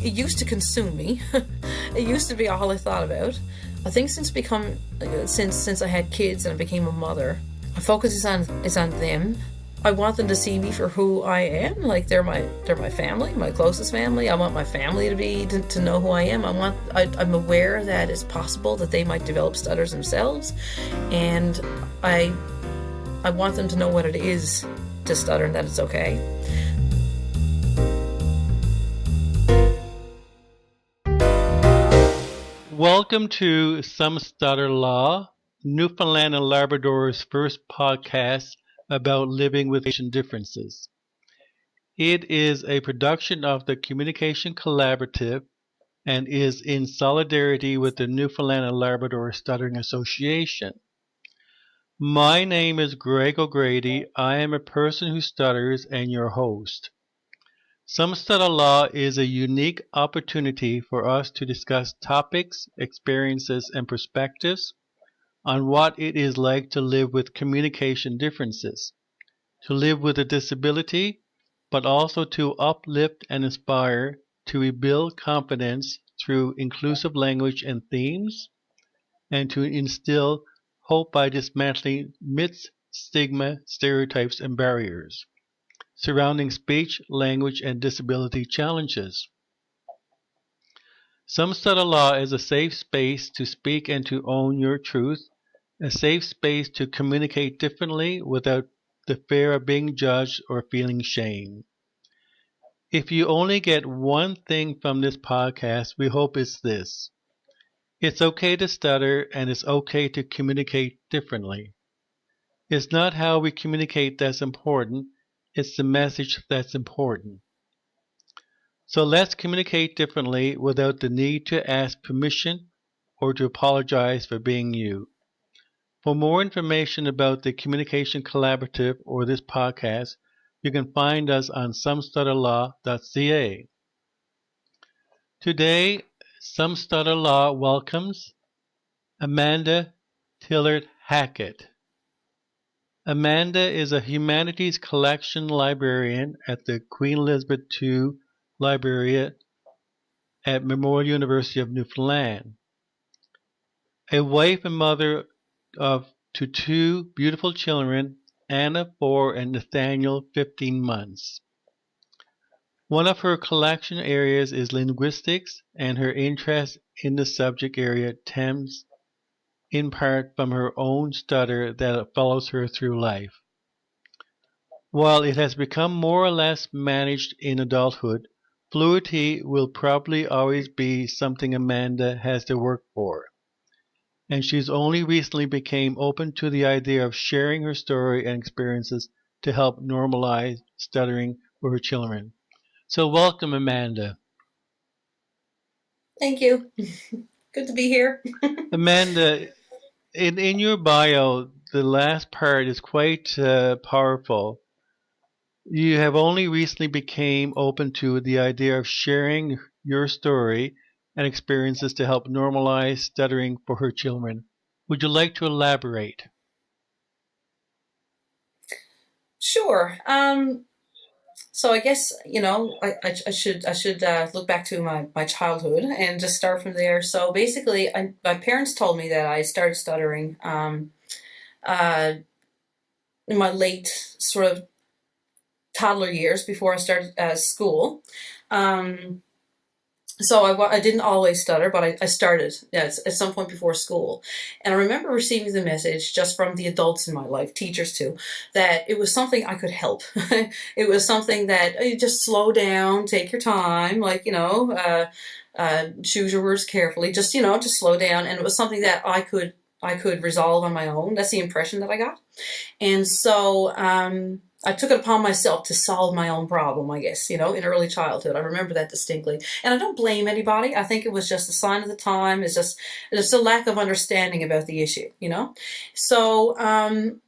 it used to consume me. It used to be all I thought about. I think since I had kids and I became a mother, my focus is on them. I want them to see me for who I am. Like they're my family, my closest family. I want my family to know who I am. I'm aware that it's possible that they might develop stutters themselves, and I want them to know what it is to stutter and that it's okay. Welcome to Some Stutter Law, Newfoundland and Labrador's first podcast about living with Asian differences. It is a production of the Communication Collaborative and is in solidarity with the Newfoundland and Labrador Stuttering Association. My name is Greg O'Grady. I am a person who stutters and your host. Some Stutter Law is a unique opportunity for us to discuss topics, experiences, and perspectives on what it is like to live with communication differences, to live with a disability, but also to uplift and inspire, to rebuild confidence through inclusive language and themes, and to instill hope by dismantling myths, stigma, stereotypes, and barriers surrounding speech, language, and disability challenges. Some Stutter Law is a safe space to speak and to own your truth, a safe space to communicate differently without the fear of being judged or feeling shame. If you only get one thing from this podcast, we hope it's this. It's okay to stutter and it's okay to communicate differently. It's not how we communicate that's important, it's the message that's important. So let's communicate differently without the need to ask permission or to apologize for being you. For more information about the Communication Collaborative or this podcast, you can find us on somestutterlaw.ca. Today, Some Stutter Law welcomes Amanda Tiller-Hackett. Amanda is a Humanities collection librarian at the Queen Elizabeth II Librarian at Memorial University of Newfoundland. A wife and mother to two beautiful children, Anna 4 and Nathaniel 15 months. One of her collection areas is linguistics, and her interest in the subject area stems in part from her own stutter that follows her through life. While it has become more or less managed in adulthood, fluidity will probably always be something Amanda has to work for. And she's only recently became open to the idea of sharing her story and experiences to help normalize stuttering for her children. So welcome, Amanda. Thank you. Good to be here. Amanda, in your bio, the last part is quite powerful. You have only recently became open to the idea of sharing your story and experiences to help normalize stuttering for her children. Would you like to elaborate? Sure. So I guess I should look back to my childhood and just start from there. So basically, my parents told me that I started stuttering uh, in my late sort of toddler years before I started school. Um, So I didn't always stutter, but I started at some point before school. And I remember receiving the message just from the adults in my life, teachers too, that it was something I could help. It was something that you just slow down, take your time, choose your words carefully, just slow down. And it was something that I could resolve on my own. That's the impression that I got. And so I took it upon myself to solve my own problem, I guess, in early childhood. I remember that distinctly. And I don't blame anybody. I think it was just a sign of the time. It's just a lack of understanding about the issue. So, so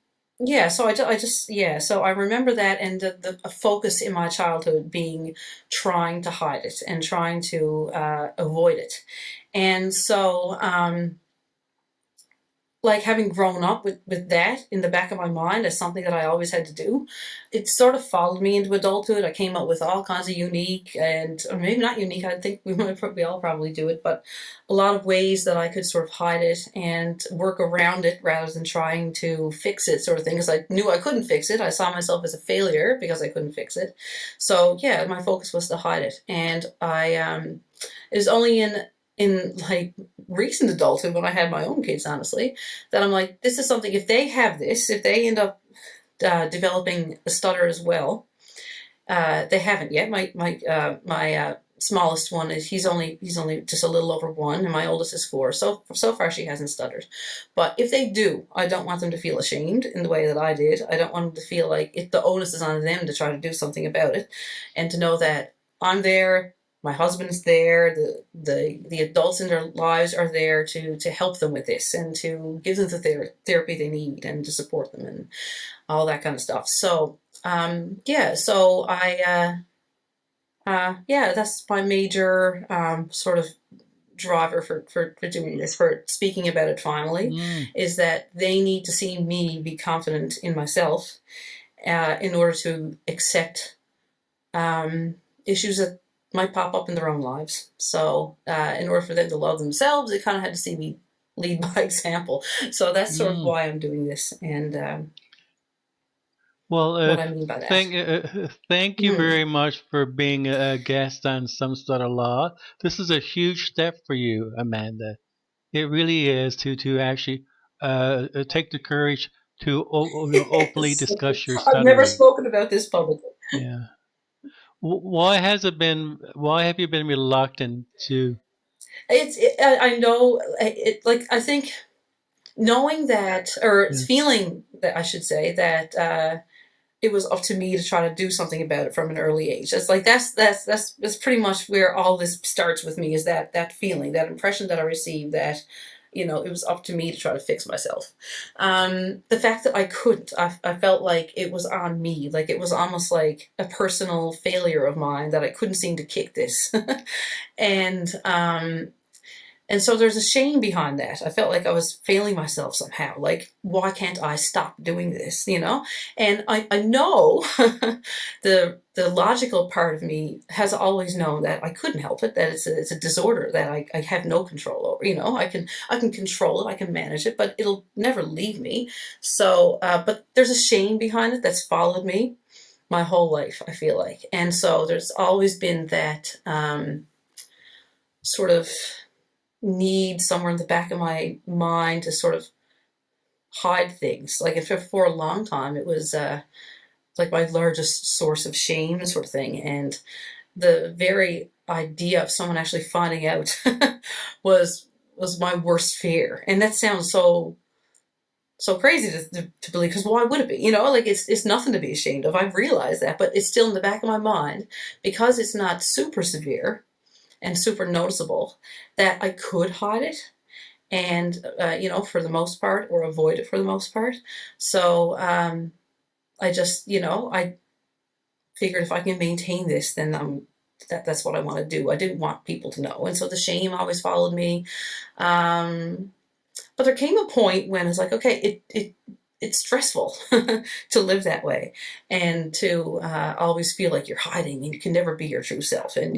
I remember that, and the focus in my childhood being trying to hide it and trying to avoid it. And so, like having grown up with that in the back of my mind as something that I always had to do, it sort of followed me into adulthood. I came up with all kinds of unique and, or maybe not unique, I think we all probably do it, but a lot of ways that I could sort of hide it and work around it rather than trying to fix it, sort of thing, because I knew I couldn't fix it. I saw myself as a failure because I couldn't fix it. So yeah, my focus was to hide it. And it was only in like recent adulthood when I had my own kids, honestly, that I'm like, this is something, if they have this, if they end up developing a stutter as well, they haven't yet. My smallest one is he's only just a little over 1, and my oldest is 4. So far she hasn't stuttered, but if they do, I don't want them to feel ashamed in the way that I did. I don't want them to feel like the onus is on them to try to do something about it, and to know that I'm there. My husband's there. The adults in their lives are there to help them with this and to give them the therapy they need and to support them and all that kind of stuff. So yeah, so yeah, that's my major sort of driver for doing this, for speaking about it finally, Mm, is that they need to see me be confident in myself in order to accept issues that might pop up in their own lives. So in order for them to love themselves, they kind of had to see me lead by example. So that's sort of mm. why I'm doing this, and Well, what I mean by that. thank you Mm. very much for being a guest on Some Stutter Law. This is a huge step for you, Amanda. It really is to actually take the courage to openly Yes. discuss your I've never stuttering. spoken about this publicly. Yeah. Why has it been? Why have you been reluctant to? I know like I think knowing that, or Yeah. feeling that, I should say, that it was up to me to try to do something about it from an early age. It's like that's pretty much where all this starts with me, is that feeling, that impression that I received, that it was up to me to try to fix myself. The fact that I couldn't, I felt like it was on me, like it was almost like a personal failure of mine that I couldn't seem to kick this. And so there's a shame behind that. I felt like I was failing myself somehow. Like, why can't I stop doing this? And I know the logical part of me has always known that I couldn't help it, that it's a disorder that I have no control over. I can control it, I can manage it, but it'll never leave me. So, but there's a shame behind it that's followed me my whole life, I feel like. And so there's always been that sort of need somewhere in the back of my mind to sort of hide things. Like, if for a long time it was like my largest source of shame, sort of thing, and the very idea of someone actually finding out was was my worst fear. And that sounds so crazy to believe, because why would it be? Like, it's nothing to be ashamed of. I've realized that, but it's still in the back of my mind, because it's not super severe and super noticeable, that I could hide it and for the most part, or avoid it for the most part. So I just I figured, if I can maintain this, then that's what I want to do. I didn't want people to know, and so the shame always followed me. um but there came a point when it's like, okay, it's stressful to live that way, and to always feel like you're hiding and you can never be your true self, and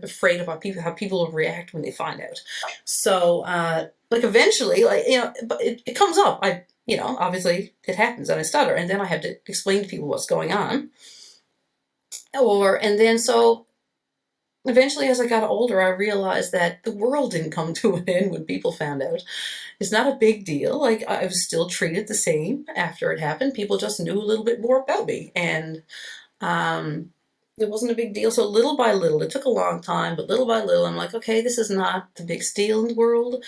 afraid of how people will react when they find out. So, like, eventually, like, but it comes up. Obviously it happens, and I stutter, and then I have to explain to people what's going on. And then, so eventually, as I got older, I realized that the world didn't come to an end when people found out. It's not a big deal. Like, I was still treated the same after it happened. People just knew a little bit more about me, and um, it wasn't a big deal. So little by little, it took a long time, but little by little, I'm like, okay, this is not the biggest deal in the world.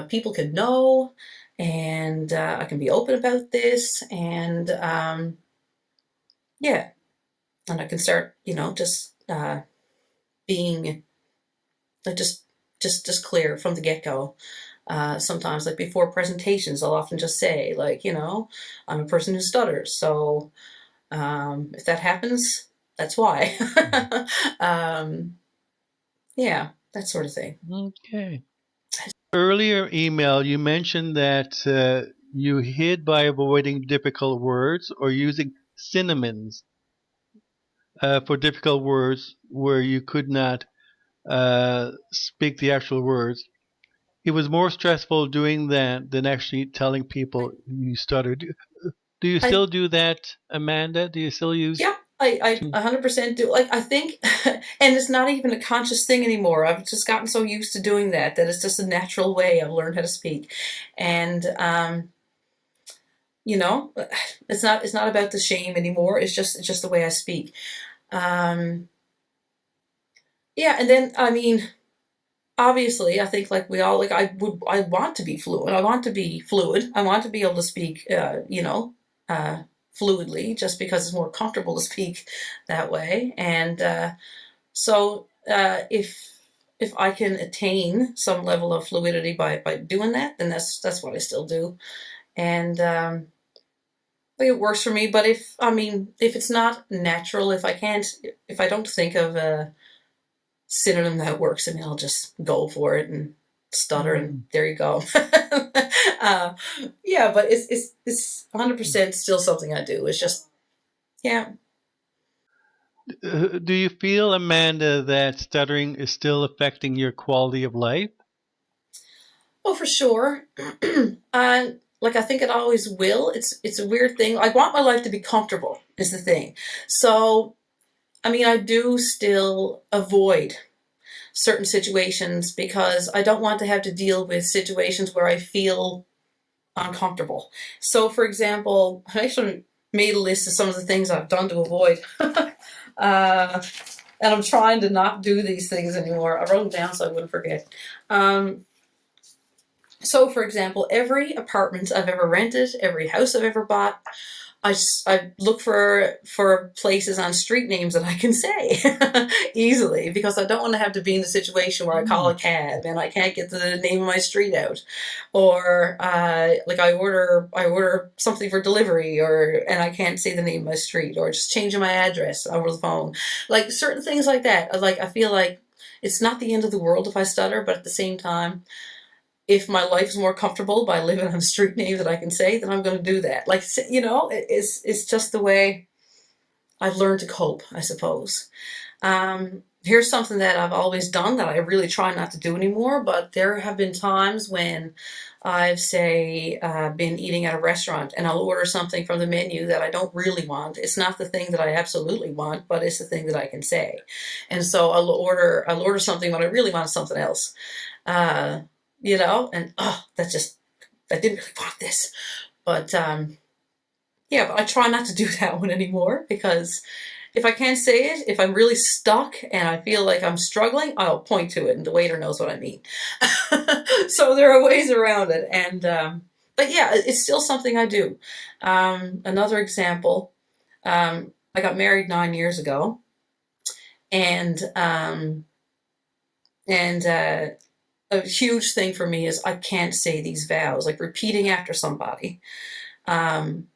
People can know, and I can be open about this, and yeah, and I can start, just being like, just clear from the get go. Sometimes, like, before presentations, I'll often just say, like, I'm a person who stutters, so if that happens, that's why. um, yeah, that sort of thing. Okay. earlier email, you mentioned that you hid by avoiding difficult words or using synonyms for difficult words where you could not speak the actual words. It was more stressful doing that than actually telling people you stuttered. Do you I still do that, Amanda? Do you still use? Yeah, I 100% do. Like, I think, and it's not even a conscious thing anymore. I've just gotten so used to doing that that it's just a natural way I've learned how to speak. And, you know, it's not about the shame anymore. It's just the way I speak. Um, yeah, and then, I mean, obviously, I think like we all, like, I want to be fluent. I want to be fluid. I want to be able to speak, fluidly, just because it's more comfortable to speak that way. And if I can attain some level of fluidity by doing that, then that's what I still do. And I think it works for me. But if it's not natural, if I don't think of a synonym that works, I mean, I'll just go for it and stutter, and Mm. there you go. uh, yeah, but it's 100% still something I do. It's just, yeah. Do you feel, Amanda, that stuttering is still affecting your quality of life? Oh, for sure. Like, I think it always will. It's a weird thing. I want my life to be comfortable is the thing. So, I mean, I do still avoid certain situations because I don't want to have to deal with situations where I feel uncomfortable. So, for example, I actually made a list of some of the things I've done to avoid. uh, and I'm trying to not do these things anymore. I wrote them down so I wouldn't forget. So, for example, every apartment I've ever rented, every house I've ever bought, I look for places on street names that I can say easily, because I don't want to have to be in the situation where I call Mm. a cab and I can't get the name of my street out, or like I order something for delivery, or and I can't say the name of my street, or just changing my address over the phone, like certain things like that. Like, I feel like it's not the end of the world if I stutter, but at the same time, if my life is more comfortable by living on a street name that I can say, then I'm going to do that. Like, it's just the way I've learned to cope, I suppose. Here's something that I've always done that I really try not to do anymore, but there have been times when I've, say, been eating at a restaurant and I'll order something from the menu that I don't really want. It's not the thing that I absolutely want, but it's the thing that I can say. And so I'll order something when I really want something else. Uh, and I didn't really want this. But yeah, but I try not to do that one anymore, because if I can't say it, if I'm really stuck and I feel like I'm struggling, I'll point to it and the waiter knows what I mean. So there are ways around it. And but yeah, it's still something I do. Another example, I got married 9 years ago, and and a huge thing for me is I can't say these vows. Like, repeating after somebody, um,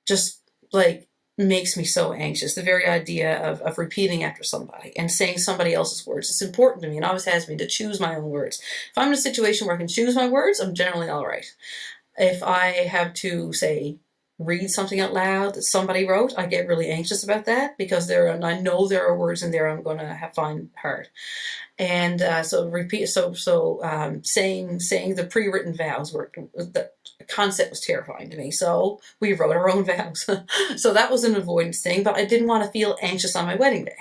just like makes me so anxious. The very idea of repeating after somebody and saying somebody else's words, it's important to me and always has been, to choose my own words. If I'm in a situation where I can choose my words, I'm generally all right. If I have to, say, read something out loud that somebody wrote, I get really anxious about that, because I know there are words in there I'm going to find hard. And saying the pre-written vows were, the concept was terrifying to me. So we wrote our own vows. So that was an avoidance thing, but I didn't want to feel anxious on my wedding day.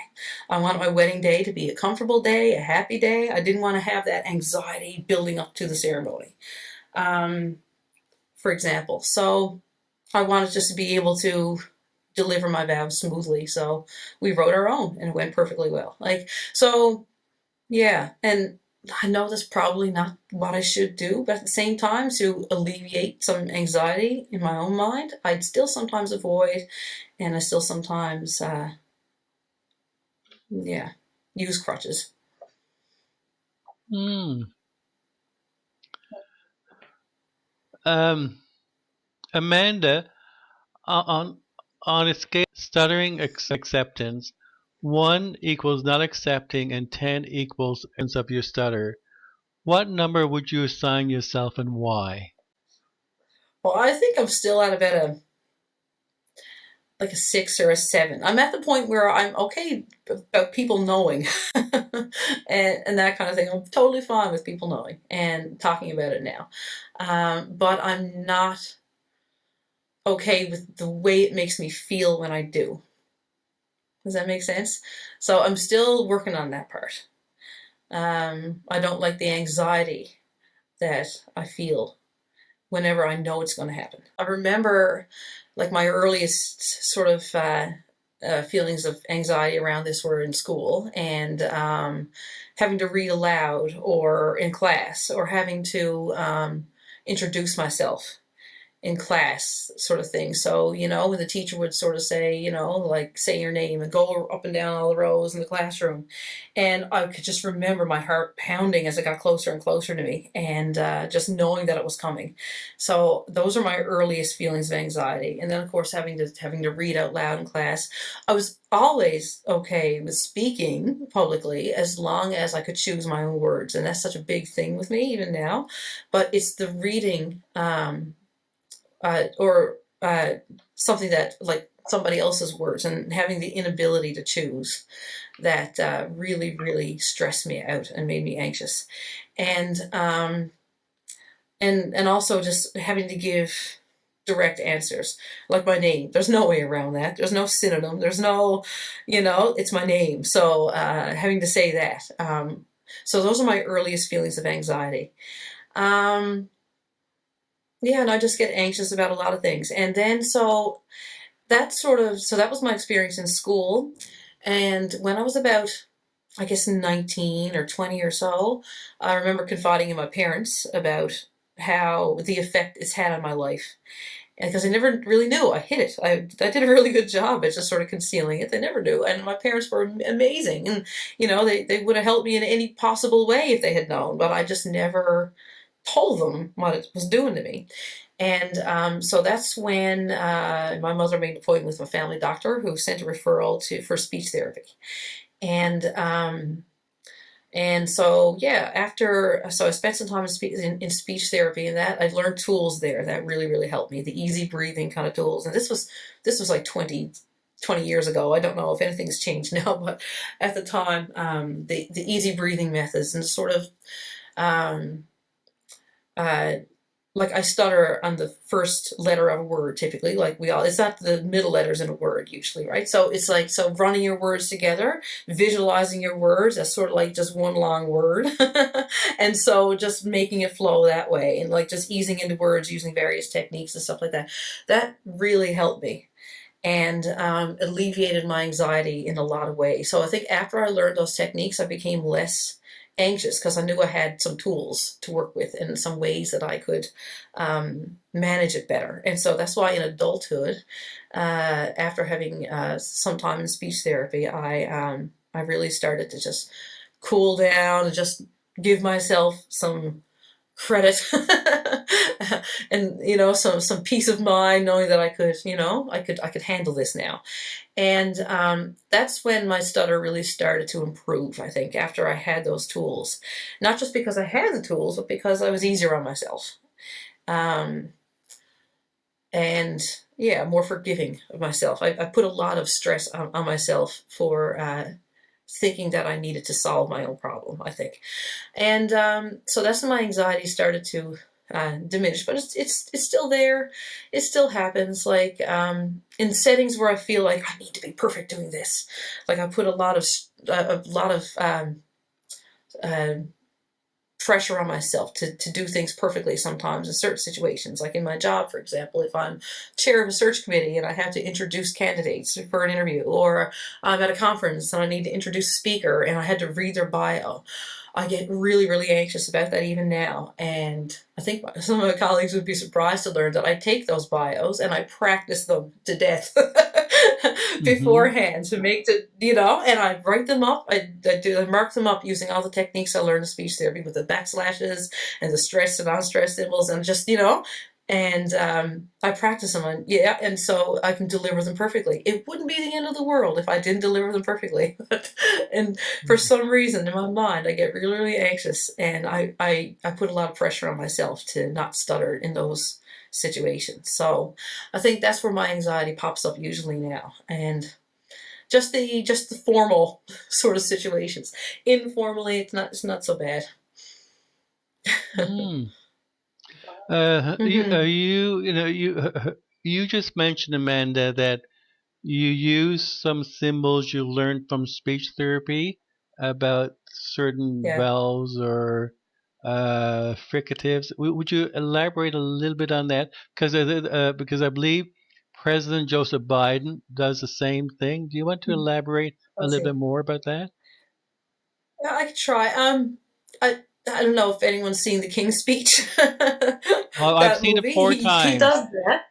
I wanted my wedding day to be a comfortable day, a happy day. I didn't want to have that anxiety building up to the ceremony, um, for example. So I wanted just to be able to deliver my vows smoothly. So we wrote our own and it went perfectly well. Like, so yeah, and I know that's probably not what I should do, but at the same time, to alleviate some anxiety in my own mind, I'd still sometimes avoid, and I still sometimes, yeah, use crutches. Mm. Um, Amanda, on a scale stuttering acceptance, 1 equals not accepting and 10 equals of your stutter. What number would you assign yourself and why? Well, I think I'm still at about a 6 or a 7. I'm at the point where I'm okay about people knowing and that kind of thing. I'm totally fine with people knowing and talking about it now. But I'm not okay with the way it makes me feel when I do. Does that make sense? So I'm still working on that part. I don't like the anxiety that I feel whenever I know it's going to happen. I remember like my earliest sort of feelings of anxiety around this were in school and having to read aloud or in class or having to introduce myself in class sort of thing. So, when the teacher would sort of say, like say your name and go up and down all the rows in the classroom. And I could just remember my heart pounding as it got closer and closer to me and just knowing that it was coming. So those are my earliest feelings of anxiety. And then of course having to read out loud in class. I was always okay with speaking publicly as long as I could choose my own words. And that's such a big thing with me even now. But it's the reading or something that like somebody else's words and having the inability to choose that really really stressed me out and made me anxious and also just having to give direct answers like my name. There's no way around that. There's no synonym. There's no, it's my name. So having to say that. So those are my earliest feelings of anxiety. Yeah, and I just get anxious about a lot of things. And then so that was my experience in school. And when I was about, I guess, 19 or 20 or so, I remember confiding in my parents about how the effect it's had on my life. And because I never really knew, I hid it. I did a really good job at just sort of concealing it. They never knew. And my parents were amazing. And, they would have helped me in any possible way if they had known. But I just never told them what it was doing to me. And so that's when my mother made an appointment with my family doctor, who sent a referral for speech therapy. And so yeah, so I spent some time in speech therapy, and that I learned tools there that really really helped me. The easy breathing kind of tools, and this was like 20 years ago. I don't know if anything's changed now, but at the time, the easy breathing methods and sort of. Uh, like I stutter on the first letter of a word typically, like it's not the middle letters in a word usually, right? So it's like, so running your words together, visualizing your words, that's sort of like just one long word. And so just making it flow that way and like just easing into words using various techniques and stuff like that. That really helped me and alleviated my anxiety in a lot of ways. So I think after I learned those techniques, I became less anxious because I knew I had some tools to work with and some ways that I could manage it better. And so that's why in adulthood, after having some time in speech therapy, I really started to just cool down and just give myself some credit and some peace of mind knowing that I could handle this now. And that's when my stutter really started to improve, I think, after I had those tools. Not just because I had the tools, but because I was easier on myself. Um, and yeah, more forgiving of myself. I put a lot of stress on myself for thinking that I needed to solve my own problem, I think. And so that's when my anxiety started to diminish, but it's still there. It still happens. Like in settings where I feel like I need to be perfect doing this, like I put a lot of uh, pressure on myself to do things perfectly sometimes in certain situations. Like in my job, for example, if I'm chair of a search committee and I have to introduce candidates for an interview, or I'm at a conference and I need to introduce a speaker and I had to read their bio, I get really, really anxious about that even now. And I think some of my colleagues would be surprised to learn that I take those bios and I practice them to death Mm-hmm. beforehand to make and I write them up. I mark them up using all the techniques I learned in speech therapy with the backslashes and the stress and non-stress symbols and just, And I practice them on, yeah, and so I can deliver them perfectly. It wouldn't be the end of the world if I didn't deliver them perfectly. And for some reason in my mind, I get really, really anxious, and I put a lot of pressure on myself to not stutter in those situations. So I think that's where my anxiety pops up usually now. And just the formal sort of situations. Informally, it's not so bad. Mm. Hmm. You just mentioned, Amanda, that you use some symbols you learned from speech therapy about certain Yeah. vowels or fricatives. Would you elaborate a little bit on that? Because I believe President Joseph Biden does the same thing. Do you want to elaborate a little bit Okay. more about that? Yeah, I could try. I don't know if anyone's seen the King's Speech, Well, I've that seen it movie. four He times. does that.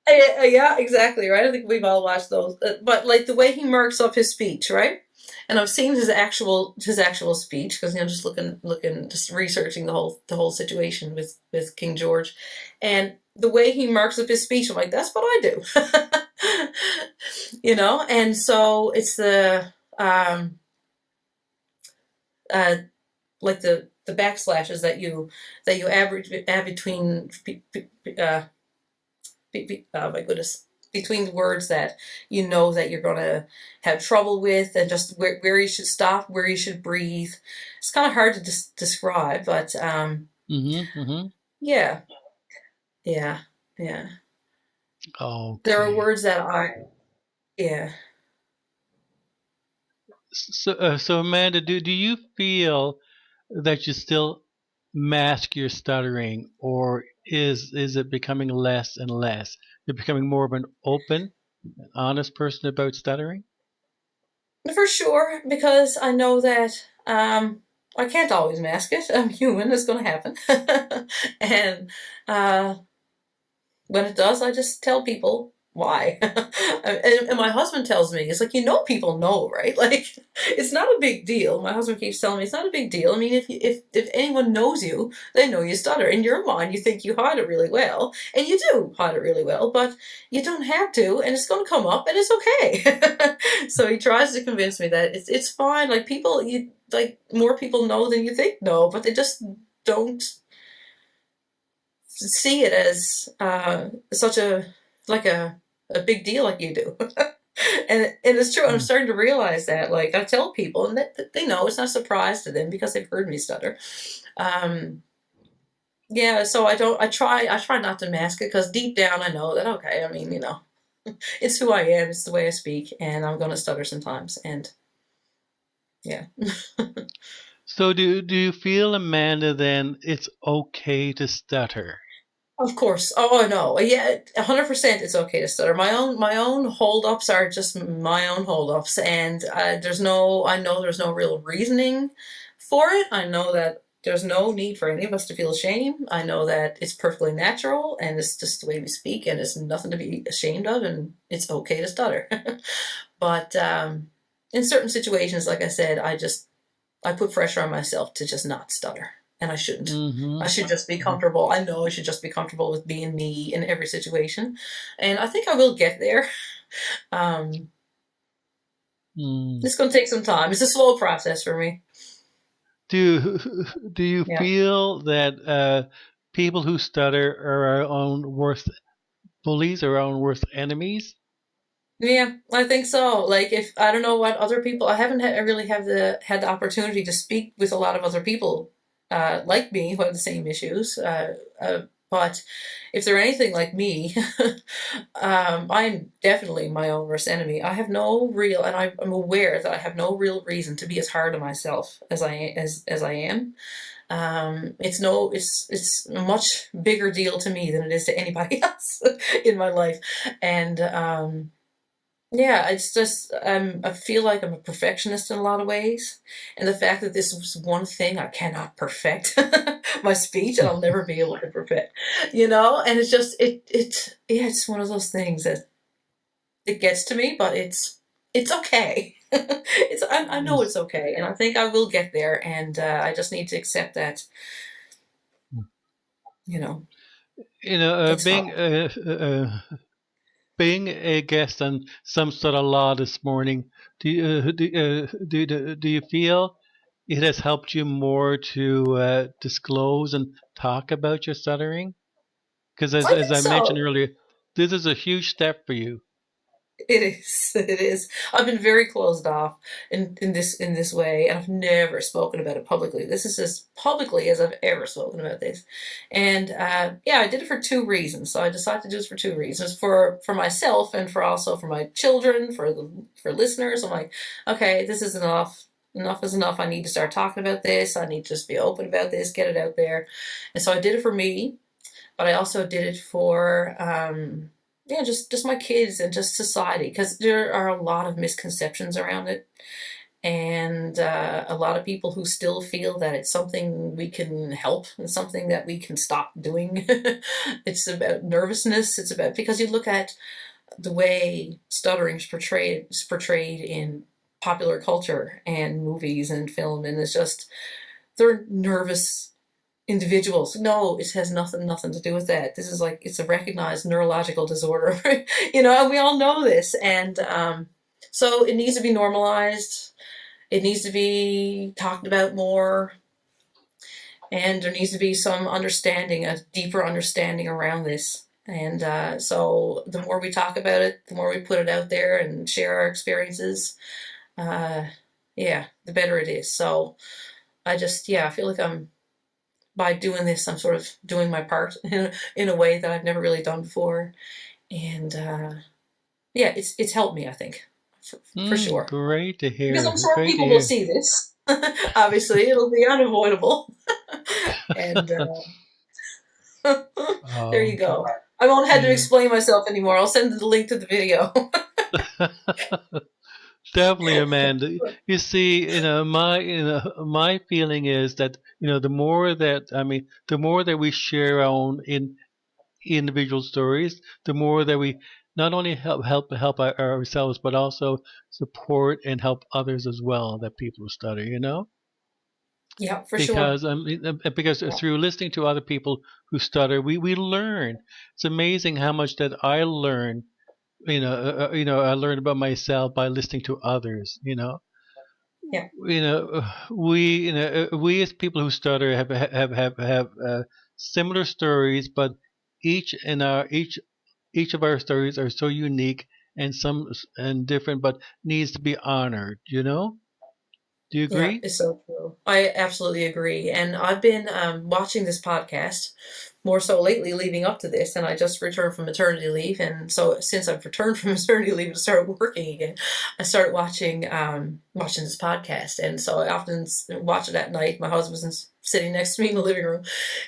Yeah, exactly, right. I think we've all watched those. But like the way he marks up his speech, right? And I've seen his actual speech because just just researching the whole situation with King George, and the way he marks up his speech, I'm like, that's what I do. And so it's uh, like the backslashes that you add between uh, oh my goodness, between the words that that you're gonna have trouble with, and just where you should stop, where you should breathe. It's kind of hard to describe, but Mm-hmm. Mm-hmm. yeah, yeah, yeah. There are Okay. words that are, yeah. So Amanda, do you feel that you still mask your stuttering, or is it becoming less and less? You're becoming more of an open, honest person about stuttering? For sure, because I know that I can't always mask it. I'm human, it's going to happen. And uh, when it does, I just tell people why. And my husband tells me, it's like, people know, right? Like, it's not a big deal. My husband keeps telling me it's not a big deal. I mean, if anyone knows you, they know you stutter. In your mind, you think you hide it really well, and you do hide it really well, but you don't have to, and it's going to come up, and it's okay. So he tries to convince me that it's fine. Like, more people know than you think know, but they just don't see it as such a big deal like you do. And it's true. I'm Mm. starting to realize that. Like, I tell people, and that they know it's not a surprise to them because they've heard me stutter. Um, yeah, so I try not to mask it because deep down I know that, okay. I mean, it's who I am. It's the way I speak, and I'm going to stutter sometimes. And yeah. So do you feel, Amanda, then it's okay to stutter? Of course. Oh no. Yeah, 100% it's okay to stutter. My own holdups are just my own holdups, and I know there's no real reasoning for it. I know that there's no need for any of us to feel shame. I know that it's perfectly natural, and it's just the way we speak, and it's nothing to be ashamed of, and it's okay to stutter. But in certain situations, like I said, I put pressure on myself to just not stutter, and I shouldn't. I Mm-hmm. should just be comfortable. I know I should just be comfortable with being me in every situation, and I think I will get there. Um, Mm. it's going to take some time. It's a slow process for me. Do do you Yeah. feel that people who stutter are our own worst bullies, our own worst enemies? Yeah, I think so. Like, if I don't know what other people, I haven't really had the opportunity to speak with a lot of other people like me who have the same issues. But if they're anything like me, I'm definitely my own worst enemy. I have no real, and I'm aware that I have no real reason to be as hard on myself as I am. It's a much bigger deal to me than it is to anybody else in my life, and yeah, it's just I feel like I'm a perfectionist in a lot of ways, and the fact that this was one thing I cannot perfect, my speech, and I'll never be able to perfect, and it's just yeah, it's one of those things that it gets to me, but it's okay. I know it's okay, and I think I will get there, and I just need to accept that, you know. You know, It's hard. being a guest on some sort of law this morning, do you feel it has helped you more to disclose and talk about your stuttering? Because I as think I mentioned so. earlier, this is a huge step for you. It is. It is. I've been very closed off in this way, and I've never spoken about it publicly. This is as publicly as I've ever spoken about this, and yeah, I did it for two reasons. So I decided to do this for two reasons: for myself, and for also for my children, for listeners. I'm like, okay, this is enough. Enough is enough. I need to start talking about this. I need to just be open about this, get it out there, and so I did it for me, but I also did it for yeah, just my kids and just society because there are a lot of misconceptions around it, and a lot of people who still feel that it's something we can help and something that we can stop doing. It's about nervousness. It's about because you look at the way stuttering is portrayed in popular culture and movies and film, and it's just they're nervous individuals. No, it has nothing to do with that. This is like it's a recognized neurological disorder, and we all know this. And so it needs to be normalized. It needs to be talked about more, and there needs to be some understanding, a deeper understanding around this. And so the more we talk about it, the more we put it out there and share our experiences, uh, yeah, the better it is. So yeah, I feel like by doing this, I'm sort of doing my part in a way that I've never really done before. And yeah, it's helped me, I think, for sure. Great to Because I'm hear. sure Great to people will hear. see this. Obviously, it'll be unavoidable. And there you Okay. go. I won't have to Yeah. explain myself anymore. I'll send the link to the video. Definitely, Amanda. You see, my feeling is that the more that we share our own in individual stories, the more that we not only help ourselves, but also support and help others as well. That people who stutter, Yeah, for sure. because through listening to other people who stutter, we learn. It's amazing how much that I learn. I learned about myself by listening to others. Yeah, We as people who stutter have similar stories, but each in our each of our stories are so unique and some and different, but needs to be honored. Do you yeah, agree? it's so true. I absolutely agree. And I've been watching this podcast more so lately leading up to this, and I just returned from maternity leave. And so since I've returned from maternity leave and started working again, I started watching this podcast. And so I often watch it at night. My husband's sitting next to me in the living room,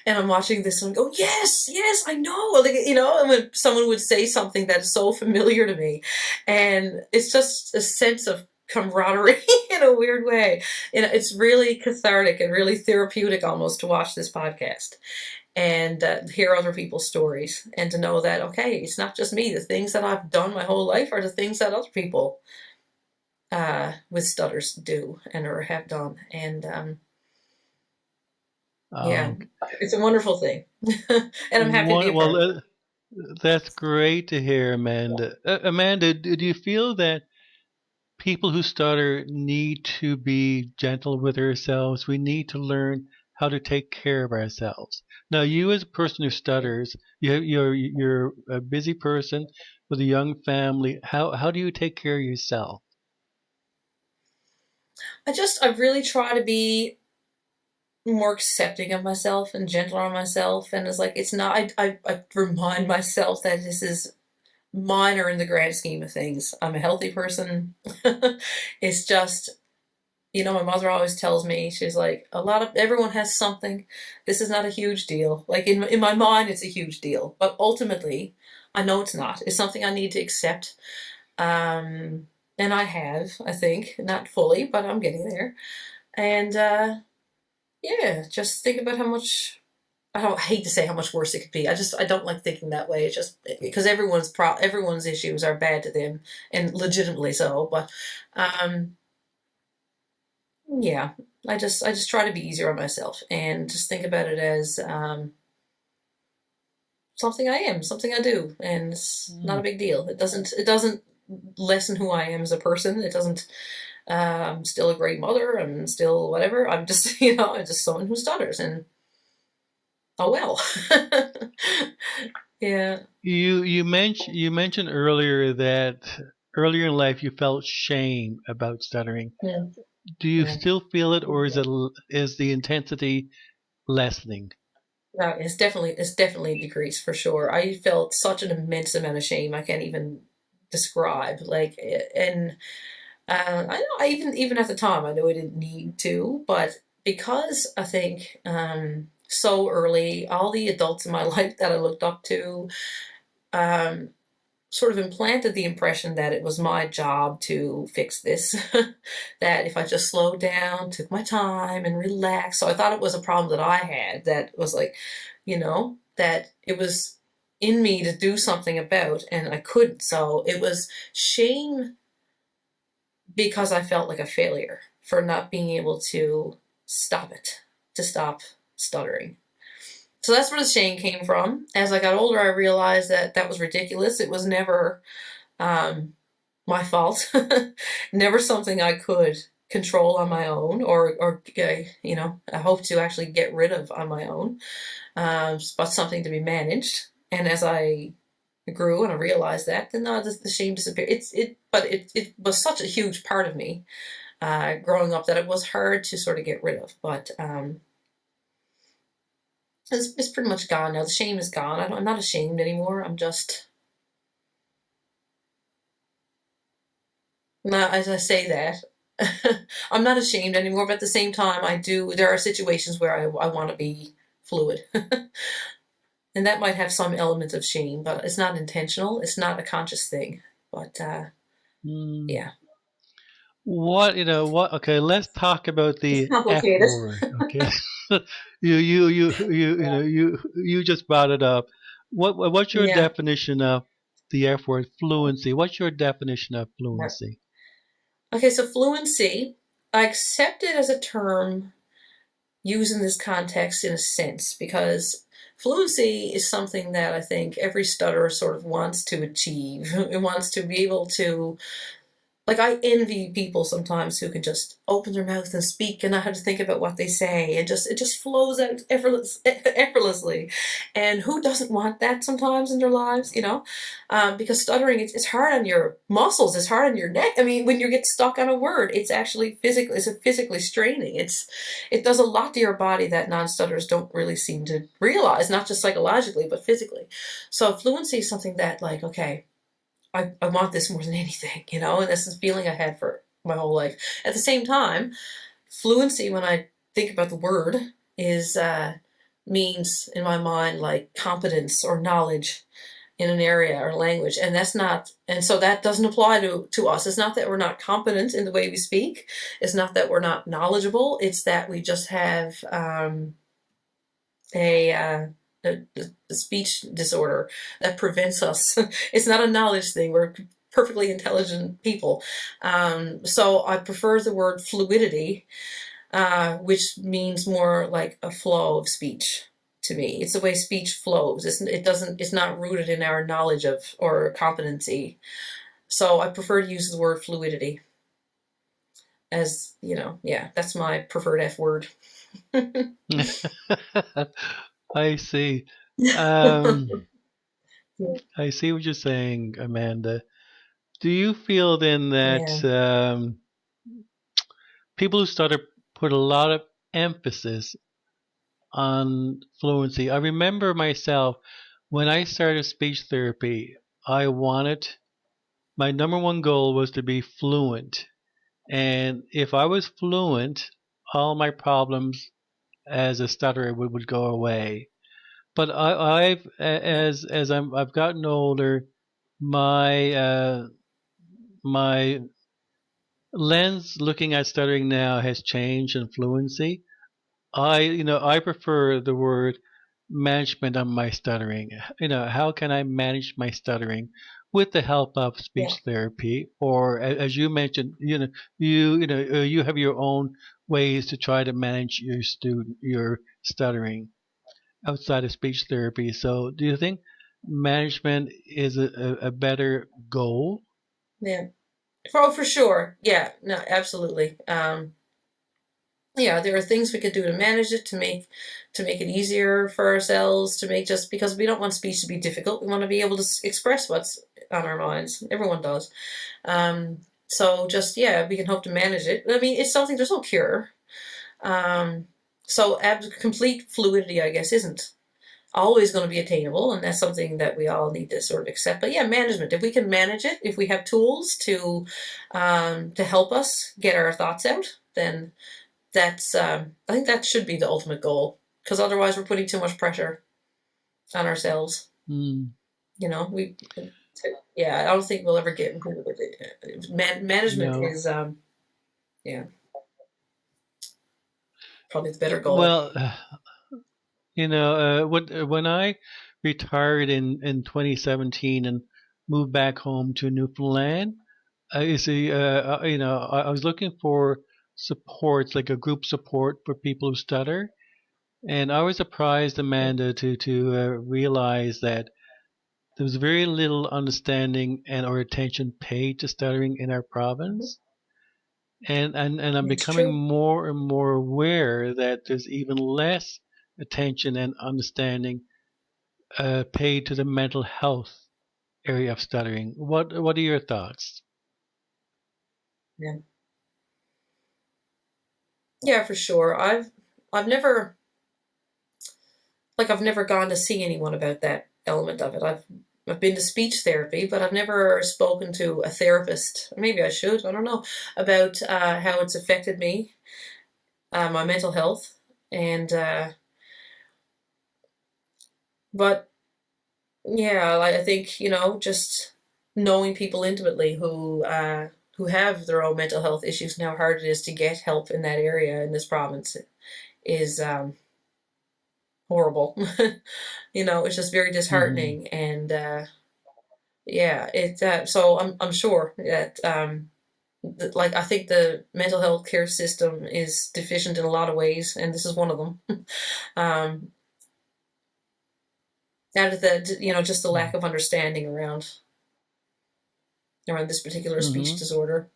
and I'm watching this and I go, yes, yes, I know. Like, and when someone would say something that is so familiar to me, and it's just a sense of camaraderie in a weird way. It's really cathartic and really therapeutic almost to watch this podcast and hear other people's stories and to know that, okay, it's not just me. The things that I've done my whole life are the things that other people with stutters do and or have done. And yeah, Uh, it's a wonderful thing. And I'm happy to be a part well, of it. that's great to hear, Amanda. Amanda, do you feel that people who stutter need to be gentle with ourselves? We need to learn how to take care of ourselves. Now, you as a person who stutters, you're a busy person with a young family. How do you take care of yourself? I really try to be more accepting of myself and gentler on myself. And it's like, it's not, I remind myself that this is minor in the grand scheme of things. I'm a healthy person. It's just, my mother always tells me, she's like, everyone has something. This is not a huge deal. Like in my mind, it's a huge deal. But ultimately, I know it's not. It's something I need to accept. And I have, I think, not fully, but I'm getting there. And yeah, just think about how much I don't hate to say how much worse it could be. I don't like thinking that way. It's just because everyone's issues are bad to them and legitimately so. But um, yeah, I just try to be easier on myself and just think about it as something I am, something I do, and it's not a Mm. big deal. It doesn't lessen who I am as a person. It doesn't. I'm still a great mother. I'm still whatever. I'm just I'm just someone who stutters, and oh well. Yeah. You mentioned earlier that earlier in life you felt shame about stuttering. Yeah. Do you Yeah. still feel it, or is the intensity lessening? No, it's definitely decreased for sure. I felt such an immense amount of shame I can't even describe. Like, and I know even at the time I knew I didn't need to, but because I think so early, all the adults in my life that I looked up to um, sort of implanted the impression that it was my job to fix this. That if I just slowed down, took my time, and relaxed. So I thought it was a problem that I had that was like, that it was in me to do something about, and I couldn't. So it was shame because I felt like a failure for not being able to stop it, to stop stuttering. So that's where the shame came from. As I got older, I realized that that was ridiculous. It was never um, my fault. Never something I could control on my own, or I hope to actually get rid of on my own. But something to be managed. And as I grew and I realized that, then no, the shame disappeared. But it was such a huge part of me growing up that it was hard to sort of get rid of. But it's pretty much gone now. The shame is gone. I'm not ashamed anymore. I'm just not, as I say that, I'm not ashamed anymore. But at the same time, I do. There are situations where I want to be fluid, and that might have some element of shame, but it's not intentional. It's not a conscious thing. But Mm. yeah, What? Okay, let's talk about it's the F complicated. word. Okay, you just brought it up. What's your Yeah. definition of the F word? Fluency. What's your definition of Yeah. fluency? Okay, so fluency, I accept it as a term used in this context in a sense because fluency is something that I think every stutterer sort of wants to achieve. It wants to be able to, like, I envy people sometimes who can just open their mouth and speak and not have to think about what they say, and just it just flows out effortlessly. And who doesn't want that sometimes in their lives, because stuttering, it's hard on your muscles, it's hard on your neck. I mean, when you get stuck on a word, it's a physically straining. It does a lot to your body that non-stutterers don't really seem to realize, not just psychologically but physically. So fluency is something that, like, okay, I want this more than anything, and this is a feeling I had for my whole life. At the same time, fluency, when I think about the word, is means in my mind like competence or knowledge in an area or language, and that's not, and so that doesn't apply to us. It's not that we're not competent in the way we speak. It's not that we're not knowledgeable. It's that we just have a, a speech disorder that prevents us. It's not a knowledge thing. We're perfectly intelligent people. So I prefer the word fluidity, which means more like a flow of speech to me. It's the way speech flows. It's not rooted in our knowledge of or competency. So I prefer to use the word fluidity as, yeah, that's my preferred F word. I see. Um, I see what you're saying, Amanda. Do you feel then that Yeah. people who stutter put a lot of emphasis on fluency? I remember myself when I started speech therapy, I wanted my number one goal was to be fluent. And if I was fluent, all my problems as a stutterer would go away. But I've gotten older, my my lens looking at stuttering now has changed in fluency. I prefer the word management of my stuttering. How can I manage my stuttering with the help of Yeah. speech therapy, or as you mentioned, you have your own ways to try to manage your stuttering. outside of speech therapy. So, do you think management is a better goal? Yeah. Oh, for sure. Yeah. No, absolutely. Yeah, there are things we could do to manage it, to make it easier for ourselves, to make, just because we don't want speech to be difficult. We want to be able to express what's on our minds. Everyone does. So just, yeah, we can hope to manage it. I mean, it's something, there's no cure. Um, so complete fluidity, I guess, isn't always going to be attainable, and that's something that we all need to sort of accept. But yeah, management. If we can manage it, if we have tools to help us get our thoughts out, then that's I think that should be the ultimate goal. Because otherwise, we're putting too much pressure on ourselves. Mm, You know, we yeah, I don't think we'll ever get rid of it. Management no. is yeah, probably the better goal. Well, when I retired in 2017 and moved back home to Newfoundland, you see, I was looking for supports, like a group support for people who stutter, and I was surprised, Amanda, to realize that there was very little understanding and or attention paid to stuttering in our Mm-hmm. province. And I'm It's becoming true. more and more aware that there's even less attention and understanding paid to the mental health area of stuttering. What are your thoughts? Yeah, yeah, for sure. I've never, I've never gone to see anyone about that element of it. I've been to speech therapy, but I've never spoken to a therapist. Maybe I should. I don't know about how it's affected me, my mental health, and but yeah, I think, just knowing people intimately who have their own mental health issues and how hard it is to get help in that area in this province is horrible. It's just very Hmm. disheartening, and yeah, it. So I'm sure that I think the mental health care system is deficient in a lot of ways, and this is one of them. um, Out of the, just the lack of understanding around this particular speech Hmm. disorder.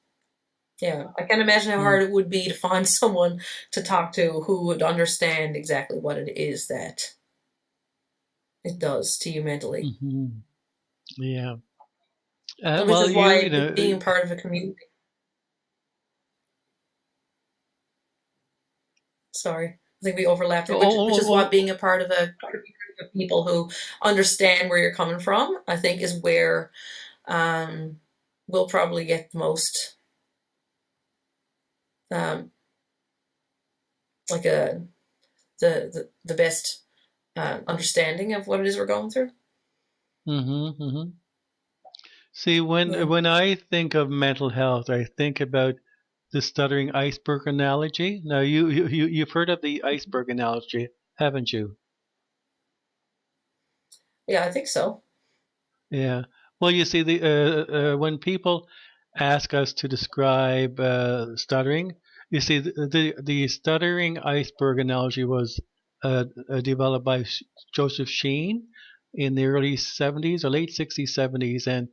Yeah, I can't imagine how Hmm. hard it would be to find someone to talk to who would understand exactly what it is that it does to you mentally, Hmm. Yeah. which Well, is you why know. being part of a community. Sorry, I think we overlapped there, which is why Oh, being a part of a community of people who understand where you're coming from, I think, is where um, we'll probably get the most, um, like a the best understanding of what it is we're going through. hmm. Hmm. See, Yeah, when I think of mental health, I think about the stuttering iceberg analogy. Now, you've heard of the iceberg analogy, haven't you? yeah, I think so. Yeah. Well, you see, when people ask us to describe stuttering, you see, the stuttering iceberg analogy was developed by Joseph Sheen in the early 70s or late 60s, 70s, and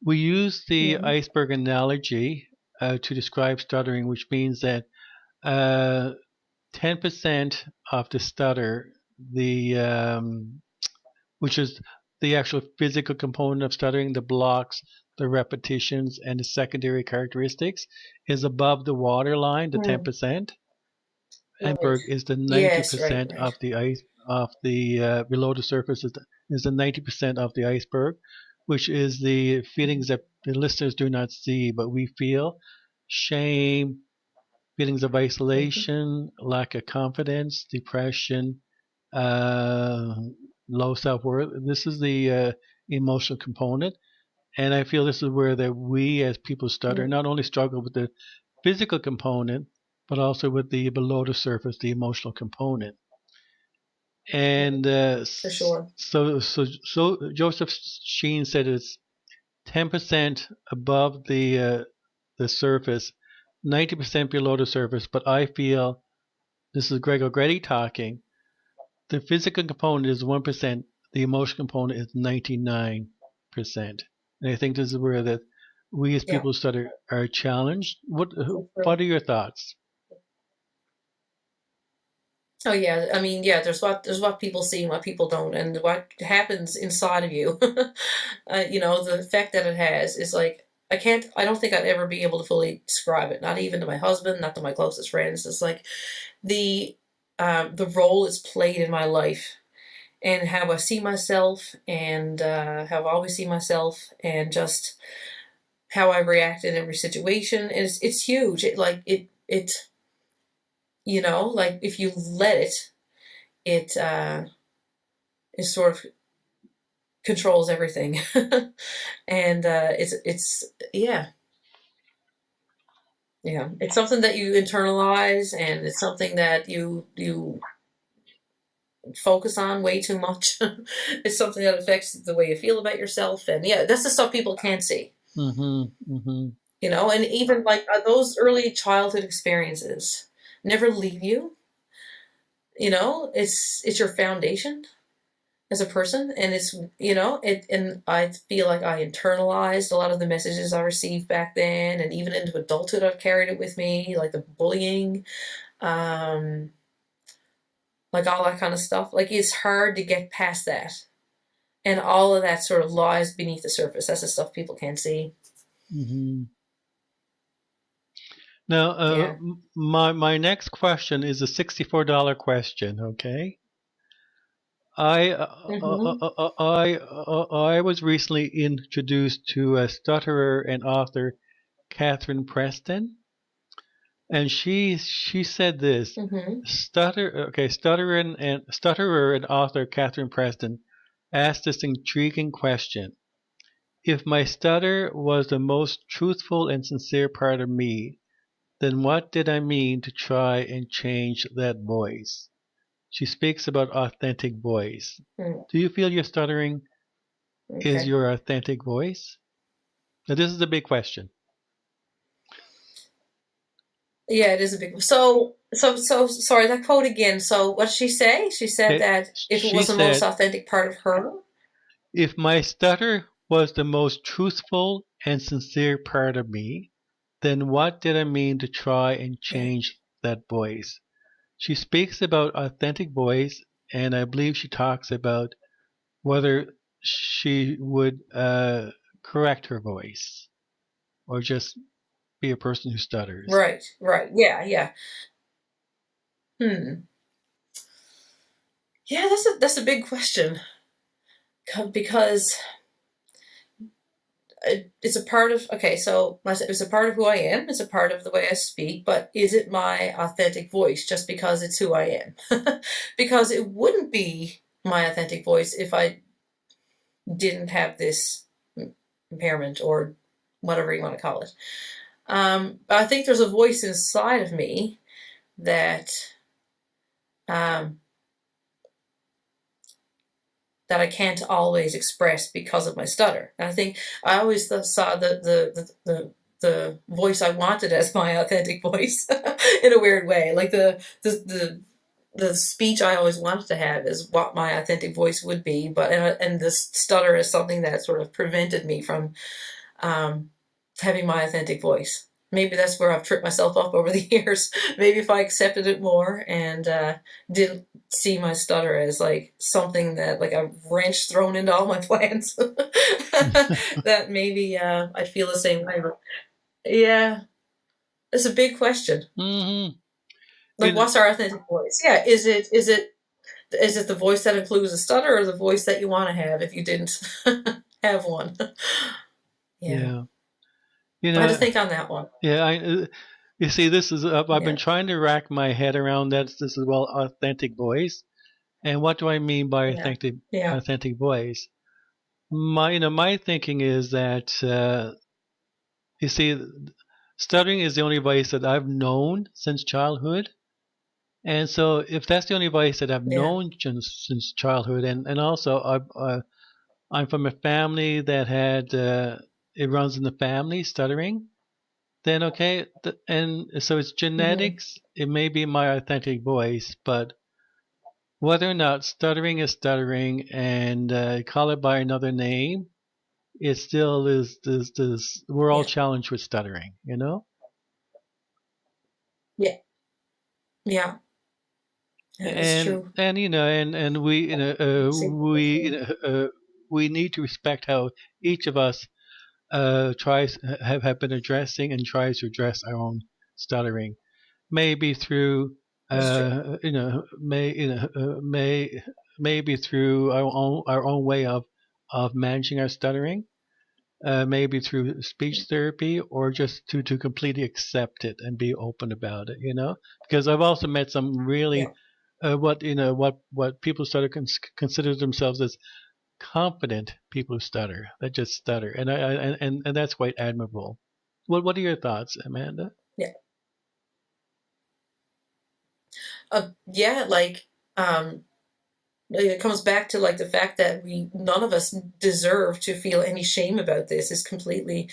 we use the Mm-hmm. iceberg analogy to describe stuttering, which means that uh, 10% of the stutter, the which is the actual physical component of stuttering, the blocks, the repetitions, and the secondary characteristics, is above the waterline, the Mm. 10%. Right. Iceberg is the Yes, right, 90% right. of the ice of the below the surface is the 90% of the iceberg, which is the feelings that the listeners do not see, but we feel: shame, feelings of Mm-hmm. isolation, lack of confidence, depression, uh, low self worth. This is the emotional component, and I feel this is where that we as people stutter Mm. not only struggle with the physical component, but also with the below the surface, the emotional component. And For sure. so Joseph Sheen said it's 10% above the surface, 90% below the surface. But I feel, this is Greg O'Grady talking, the physical component is 1%, the emotional component is 99%. And I think this is where that we as Yeah. people stutter are challenged. For What sure. are your thoughts? Oh yeah, I mean, yeah. There's what people see and what people don't, and what happens inside of you. The effect that it has is like I can't. I don't think I'd ever be able to fully describe it. Not even to my husband, not to my closest friends. It's like the the role it's played in my life and how I see myself and how I've always seen myself and just how I react in every situation. And it's huge. Like if you let it, it sort of controls everything. And it's yeah, yeah, it's something that you internalize, and it's something that you focus on way too much. It's something that affects the way you feel about yourself, and yeah, that's the stuff people can't see. Mm-hmm. Mm-hmm. And even like those early childhood experiences never leave you. It's your foundation as a person, and it and I feel like I internalized a lot of the messages I received back then, and even into adulthood I've carried it with me, like the bullying, um like all that kind of stuff. Like it's hard to get past that, and all of that sort of lies beneath the surface. That's the stuff people can't see. Mm-hmm. Now, Yeah. my next question is a $64 question. Okay, I Hmm. I was recently introduced to a stutterer and author, Catherine Preston, and she said this. Hmm. Stutterer and author Catherine Preston asked this intriguing question: if my stutter was the most truthful and sincere part of me, then what did I mean to try and change that voice? She speaks about authentic voice. Do you feel your stuttering is Okay. your authentic voice? Now, this is a big question. Yeah, it is a big. So sorry, that quote again. So what did she say? She said Okay, that if it she was the most said, authentic part of her. if my stutter was the most truthful and sincere part of me, then what did I mean to try and Yeah. change that voice? She speaks about authentic voice, and I believe she talks about whether she would correct her voice or just be a person who stutters. Right. Right. Yeah. Yeah. Hmm. Yeah, that's a big question because it's a part of okay. So it's a part of who I am. It's a part of the way I speak. But is it my authentic voice just because it's who I am? Because it wouldn't be my authentic voice if I didn't have this impairment or whatever you want to call it. I think there's a voice inside of me that um, that I can't always express because of my stutter. And I think I always saw the voice I wanted as my authentic voice in a weird way. Like the speech I always wanted to have is what my authentic voice would be, but and the stutter is something that sort of prevented me from um, having my authentic voice. Maybe that's where I've tripped myself up over the years. Maybe if I accepted it more and didn't see my stutter as like something that like a wrench thrown into all my plans, that maybe I'd feel the same way. But yeah, it's a big question. Hmm. You Like, know, what's our authentic voice? Yeah, is it the voice that includes a stutter, or the voice that you want to have if you didn't have one? Yeah, yeah. You I had to know, think on that one. yeah. You see, this is I've been Yeah, trying to rack my head around that. This is well authentic voice, and what do I mean by yeah, yeah. authentic voice? My thinking is that you see, stuttering is the only voice that I've known since childhood. And so, if that's the only voice that I've Yeah. known since childhood, and also I'm from a family that had it runs in the family stuttering, then okay, and so it's Hmm. genetics. It may be my authentic voice, but whether or not stuttering is stuttering and call it by another name, it still is this we're all Yeah. challenged with stuttering, you know? Yeah. Yeah. That is true. And you know and we you know See. we need to respect how each of us tries have been addressing and tries to address our own stuttering, maybe through That's true. maybe through our own way of managing our stuttering, maybe through speech therapy, or just to completely accept it and be open about it, you know? Because I've also met some Yeah. really what people consider themselves as confident people who stutter, that just stutter, and that's quite admirable. What are your thoughts, Amanda? Yeah. Yeah. Like, um, it comes back to like the fact that we none of us deserve to feel any shame about this. Is completely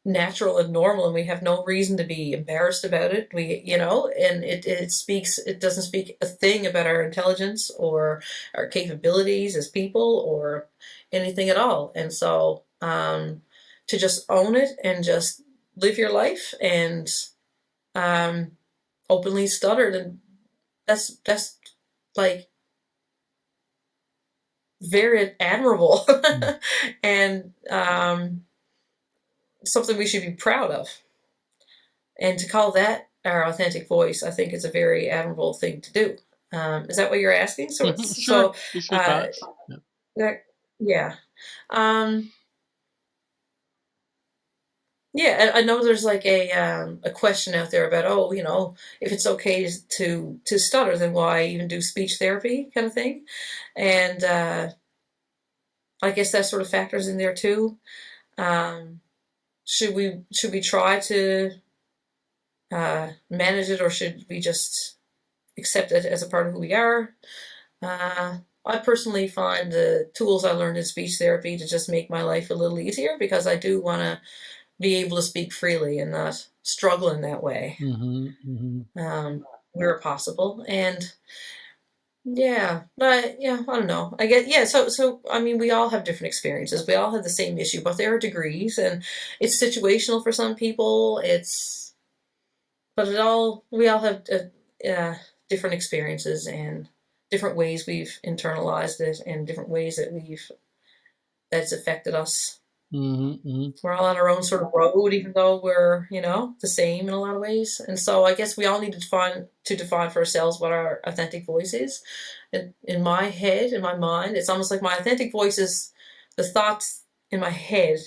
natural and normal, and we have no reason to be embarrassed about it. And it doesn't speak a thing about our intelligence or our capabilities as people or anything at all. And so, to just own it and just live your life and, um, openly stutter, and that's like very admirable and, something we should be proud of. And to call that our authentic voice, I think is a very admirable thing to do. Is that what you're asking? Sure, So, just your uh, thoughts. Yeah. yeah. Um, yeah, I know there's like a question out there about, oh, if it's okay to stutter, then why even do speech therapy kind of thing? And, I guess that sort of factors in there too. Um, should we try to, manage it, or should we just accept it as a part of who we are? I personally find the tools I learned in speech therapy to just make my life a little easier, because I do want to be able to speak freely and not struggle in that way, Hmm. where possible. And yeah, but yeah, I don't know. I get, yeah. So I mean, we all have different experiences. We all have the same issue, but there are degrees, and it's situational for some people. But we all have, different experiences and different ways we've internalized it, and different ways that's affected us. Hmm. Hmm. We're all on our own sort of road, even though we're, the same in a lot of ways. And so I guess we all need to define for ourselves what our authentic voice is. In my head, in my mind, it's almost like my authentic voice is the thoughts in my head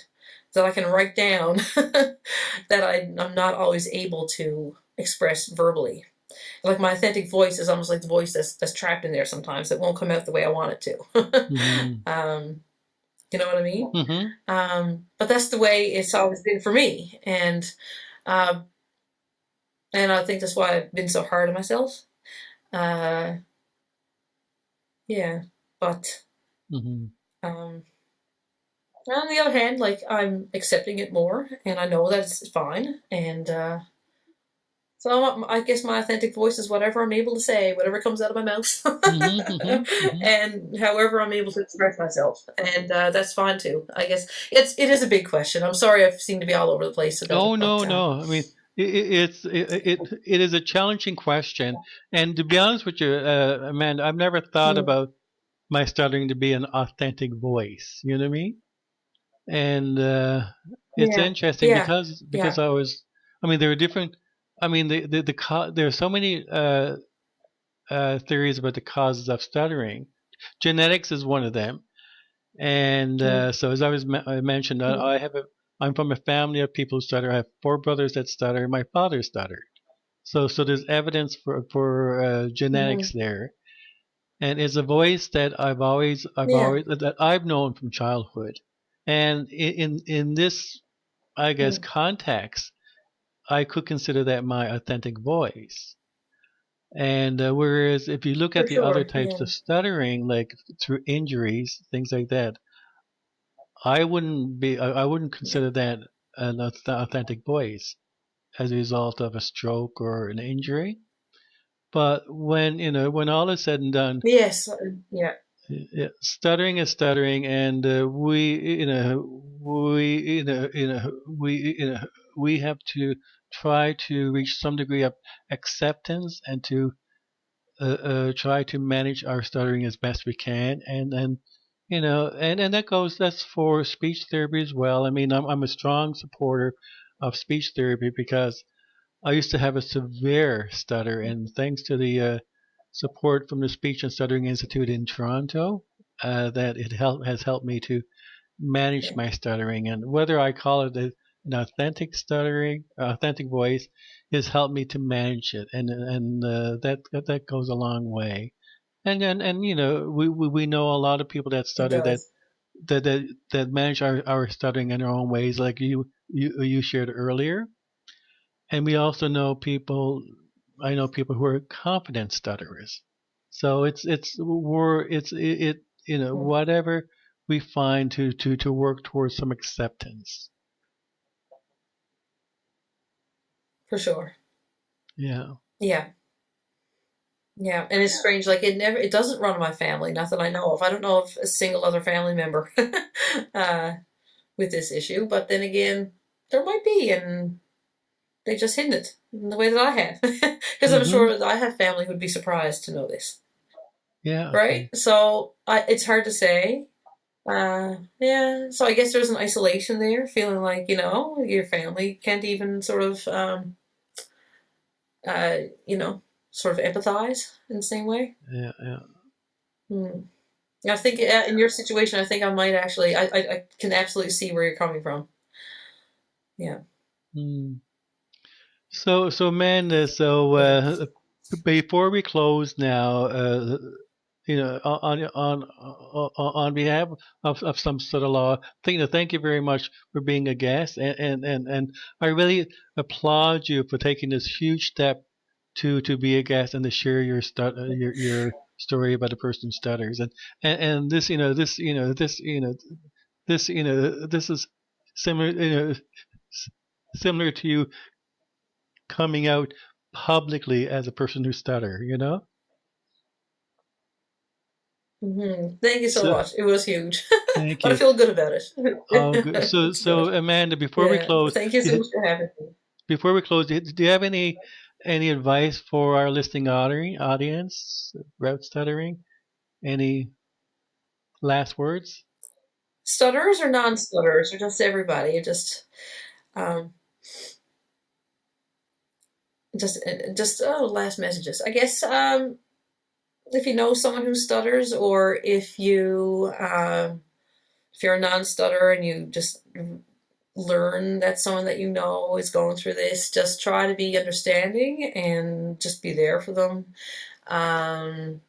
that I can write down that I'm not always able to express verbally. Like my authentic voice is almost like the voice that's trapped in there sometimes, that won't come out the way I want it to. Hmm. You know what I mean? Hmm. But that's the way it's always been for me, uh, and I think that's why I've been so hard on myself. Uh, yeah, but, Hmm. um, on the other hand, like, I'm accepting it more, and I know that it's fine, and, so I guess my authentic voice is whatever I'm able to say, whatever comes out of my mouth, Hmm. Hmm. Hmm. and however I'm able to express myself, and, that's fine too. I guess it is a big question. I'm sorry I seem to be all over the place about Oh it, but, no, no. I mean, it is a challenging question, and to be honest with you, Amanda, I've never thought mm, about my stuttering to be an authentic voice. You know what I mean? And it's yeah, interesting yeah, because yeah, I mean, there are different. I mean, there are so many theories about the causes of stuttering. Genetics is one of them, and mm, so as I mentioned, mm, I'm from a family of people who stutter. I have four brothers that stutter. My father stuttered. So there's evidence for genetics mhm. there, and it's a voice that Yeah, that I've known from childhood, and in this, I guess, mm, context, I could consider that my authentic voice. And whereas if you look at for the other sure. types Yeah, of stuttering, like through injuries, things like that, I wouldn't yeah, consider that an authentic voice as a result of a stroke or an injury. But when all is said and done, Yes. Yeah. yeah, stuttering is stuttering, and we have to try to reach some degree of acceptance and to try to manage our stuttering as best we can, and that's for speech therapy as well. I mean, I'm a strong supporter of speech therapy because I used to have a severe stutter, and thanks to the support from the Speech and Stuttering Institute in Toronto, that has helped me to manage Yeah. my stuttering. And whether I call it an authentic stuttering, authentic voice, has helped me to manage it, and that goes a long way. And we know a lot of people that It stutter does. that manage our stuttering in their own ways, like you shared earlier. And we also know people. I know people who are confident stutterers. So Mm, whatever we find to work towards some acceptance. for sure. Yeah. Yeah. Yeah. And it's strange. Like it doesn't run in my family. Not that I know of. I don't know of a single other family member uh, with this issue. But then again, there might be, and they just hidden it in the way that I have, because I'm Mhm. sure that I have family who'd be surprised to know this. Yeah. Right. Okay. So it's hard to say. Yeah. So I guess there's an isolation there, feeling like your family can't even sort of uh, you know, sort of empathize in the same way. Yeah. Yeah. Hmm. I think in your situation, I think I might actually, I can absolutely see where you're coming from. Yeah. Mm. So Amanda, Yeah. before we close now, on behalf of some sort of law, thank you very much for being a guest, and I really applaud you for taking this huge step to be a guest and to share your story about a person who stutters, and this is similar similar to you coming out publicly as a person who stutter. Thank you so So much. It was huge, thank but I you. feel good about Oh, good. it. So It's good. so Amanda, Yeah. Thank you so much for having me. do you have any advice for our listening audience about stuttering? Any last words? Stutterers or non-stutterers or just everybody? Um, just last messages. I guess if you know someone who stutters, or if you're a non-stutterer and you just learn that someone that you know is going through this, just try to be understanding and just be there for them. Um,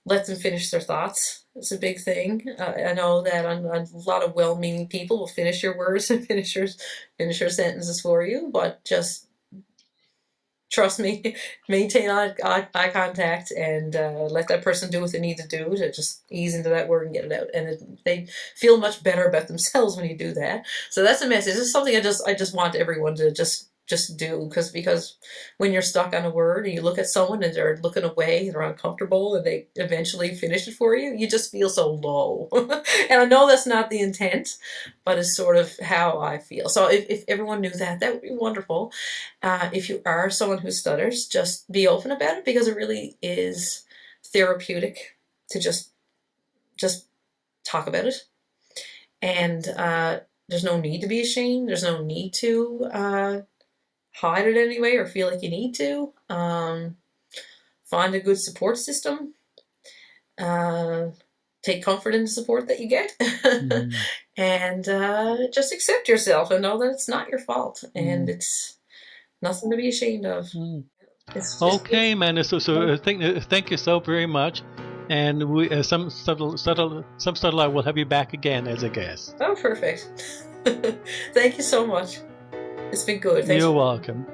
let them finish their thoughts. It's a big thing. I know that a lot of well-meaning people will finish your words and finish your sentences for you, but just trust me, maintain eye contact, and let that person do what they need to do to just ease into that word and get it out. And they feel much better about themselves when you do that. So that's a message. This is something I just want everyone to just do, because when you're stuck on a word and you look at someone and they're looking away and they're uncomfortable and they eventually finish it for you, you just feel so low. And I know that's not the intent, but it's sort of how I feel. So if everyone knew that, that would be wonderful. If you are someone who stutters, just be open about it, because it really is therapeutic to just talk about it. And there's no need to be ashamed. There's no need to hide it anyway or feel like you need to. Find a good support system. Uh, Take comfort in the support that you get. Mm, And just accept yourself and know that it's not your fault and mm, it's nothing to be ashamed of. mm. It's Okay, Amanda. So thank you so very much, and we some subtle I will have you back again as a guest. oh, perfect. Thank you so much. It's been good. Thanks You're for welcome.